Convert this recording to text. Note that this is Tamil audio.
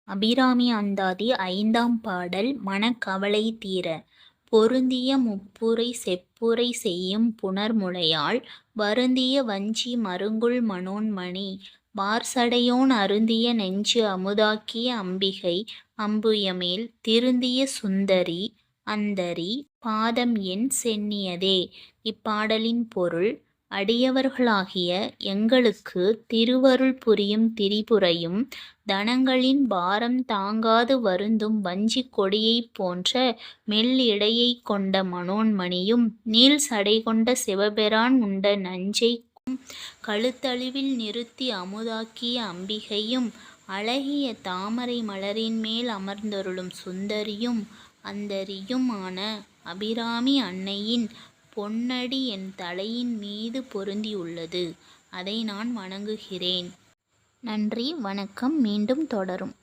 அபிராமி அந்தாதி 5ஆம் பாடல். மனக்கவலை தீர. பொருந்திய முப்புரை செப்புரை செய்யும் புணர்முலையாள் வருந்திய வஞ்சி மருங்குல் மனோன்மணி வார்சடையோன் அருந்திய நெஞ்சு அமுதாக்கிய அம்பிகை அம்புயமேல் திருந்திய சுந்தரி அந்தரி பாதம் என் சென்னியதே. இப்பாடலின் பொருள்: அடியவர்களாகிய எங்களுக்கு திருவருள் புரியும் திரிபுரையும் தனங்களின் பாரம் தாங்காது வருந்தும் வஞ்சிக் கொடியைப் போன்ற மெல்லிடையைக் கொண்ட மனோன்மணியும் நீள் சடைகொண்ட சிவபிரான் உண்ட நஞ்சைக் கழுத்தழுவில் நிறுத்தி அமுதாக்கிய அம்பிகையும் அழகிய தாமரை மலரின்மேல் அமர்ந்தருளும் சுந்தரியும் அந்தரியும் ஆன அபிராமி அன்னையின் பொன்னடி என் தலையின் மீது பொருந்தியுள்ளது. அதை நான் வணங்குகிறேன். நன்றி, வணக்கம். மீண்டும் தொடரும்.